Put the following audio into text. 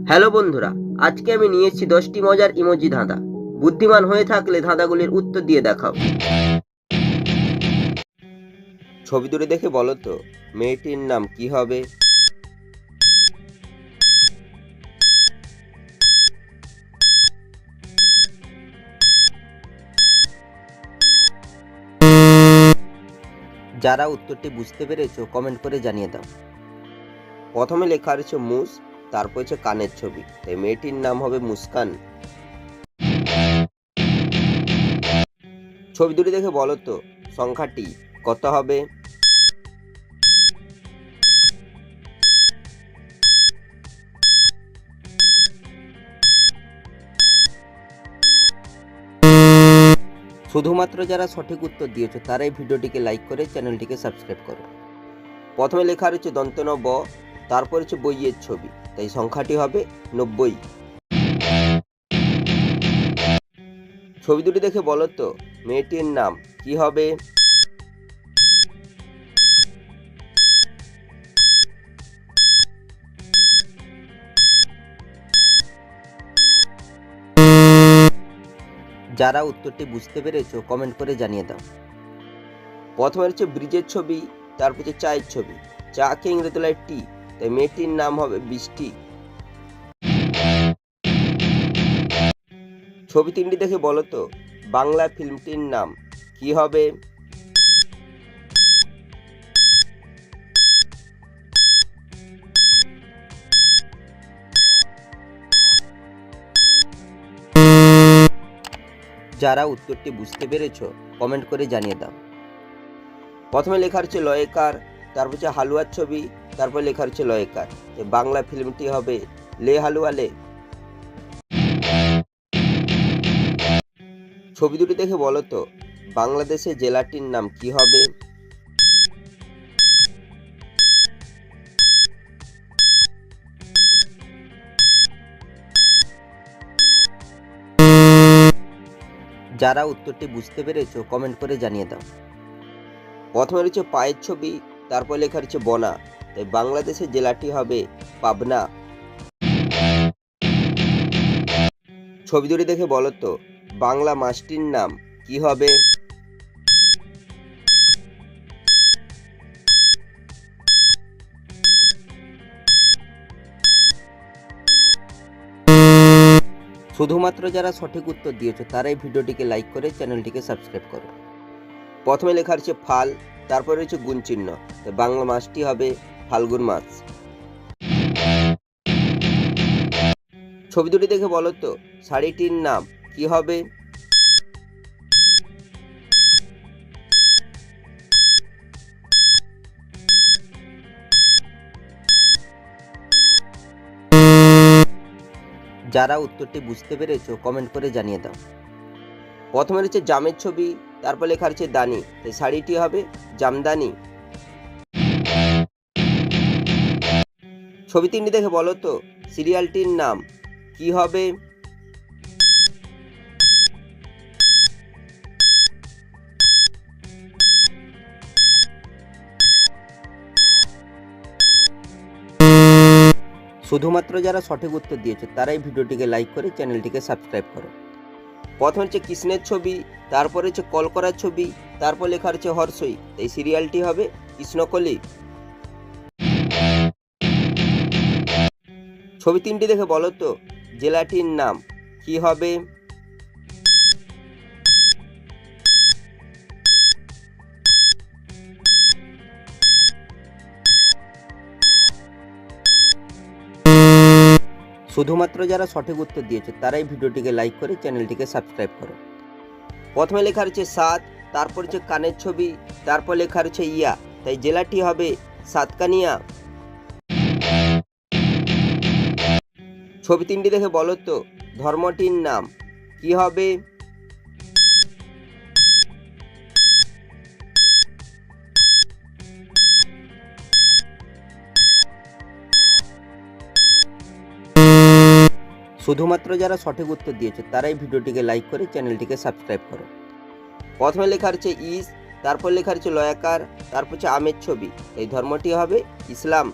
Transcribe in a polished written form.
Hello বন্ধুরা, আজকে আমি নিয়ে এসেছি 10টি মজার ইমোজি ধাঁধা। বুদ্ধিমান হয়ে থাকলে ধাঁধাগুলির উত্তর দিয়ে দেখাও। ছবি দুটো দেখে বলো তো মেয়েটির নাম কি হবে? যারা উত্তরটি বুঝতে পেরেছো কমেন্ট করে জানিয়ে দাও। প্রথমে লেখা রয়েছে মুস, তারপর হচ্ছে কানের ছবি, তাই মেয়েটির নাম হবে মুস্কান। ছবি দুটি দেখে বলো তো সংখ্যাটি কত হবে? শুধুমাত্র যারা সঠিক উত্তর দিয়েছো তারাই ভিডিওটিকে লাইক করে চ্যানেলটিকে সাবস্ক্রাইব করো। প্রথমে লেখা রয়েছে দন্তন ব, তারপর হচ্ছে বইয়ের ছবি, তাই সংখ্যাটি হবে 90। ছবি দুটি দেখে বলো তো মেয়েটির নাম কি হবে? যারা উত্তরটি বুঝতে পেরেছো কমেন্ট করে জানিয়ে দাও। প্রথমে হচ্ছে ব্রিজের ছবি, তারপর হচ্ছে চায়ের ছবি, চাকে ইংরেজি টি, তাই মেয়েটির নাম হবে বৃষ্টি। ছবি তিনটি দেখে বলো তো বাংলা ফিল্মটির নাম কি হবে? যারা উত্তরটি বুঝতে পেরেছো কমেন্ট করে জানিয়ে দাও। প্রথমে লেখা রয়েছে লয়েকার, তারপর হচ্ছে হালুয়ার ছবি, তারপর লেখা রয়েছে লয়েকার, বাংলা ফিল্মটি হবে লে হালুয়া লে। ছবি দুটি দেখে বলো তো বাংলাদেশের জেলাটির নাম কি হবে? যারা উত্তরটি বুঝতে পেরেছো কমেন্ট করে জানিয়ে দাও। প্রথমে রয়েছে পায়ের ছবি, তারপর লেখা রয়েছে বনা, তাই বাংলাদেশের জেলাটি হবে পাবনা। ছবি দুটি দেখে বলো তো বাংলা মাছটির নাম কি হবে? শুধুমাত্র যারা সঠিক উত্তর দিয়েছো তারাই ভিডিওটিকে লাইক করে চ্যানেলটিকে সাবস্ক্রাইব করো। প্রথমে লেখা রয়েছে ফাল, তারপর রয়েছে গুণ চিহ্ন, তাই বাংলা মাছটি হবে ফাল্গুন মাছ। ছবি দুটি দেখে বলো তো শাড়িটির নাম কি হবে? যারা উত্তরটি বুঝতে পেরেছো কমেন্ট করে জানিয়ে দাও। প্রথমে রয়েছে জামের ছবি, তারপর লেখা রয়েছে দানি, তাই শাড়িটি হবে জামদানি। ছবি তিনটি দেখে বলো তো সিরিয়ালটির নাম কি হবে? শুধুমাত্র যারা সঠিক উত্তর দিয়েছে তারাই ভিডিওটিকে লাইক করে চ্যানেলটিকে সাবস্ক্রাইব করো। প্রথমে হচ্ছে কৃষ্ণের ছবি, তারপরে হচ্ছে কলকরার ছবি, তারপর লেখা রয়েছে হর্ষই, এই সিরিয়ালটি হবে কৃষ্ণকলি। ছবি তিনটি দেখে বলো তো জেলাটির নাম কি হবে? শুধুমাত্র যারা সঠিক উত্তর দিয়েছে তারাই ভিডিওটিকে লাইক করে চ্যানেলটিকে সাবস্ক্রাইব করো। প্রথমে লেখা রয়েছে সাত, তারপর হচ্ছে কানের ছবি, তারপর লেখা রয়েছে ইয়া, তাই জেলাটি হবে সাতকানিয়া। ছবি তিনটি দেখে বলো তো ধর্মটির নাম কি হবে? শুধুমাত্র যারা সঠিক উত্তর দিয়েছে তারাই ভিডিওটিকে লাইক করে চ্যানেলটিকে সাবস্ক্রাইব করো। প্রথমে লেখা রয়েছে ইস, তারপর লেখা রয়েছে লয়াকার, তারপর হচ্ছে আমের ছবি, এই ধর্মটি হবে ইসলাম।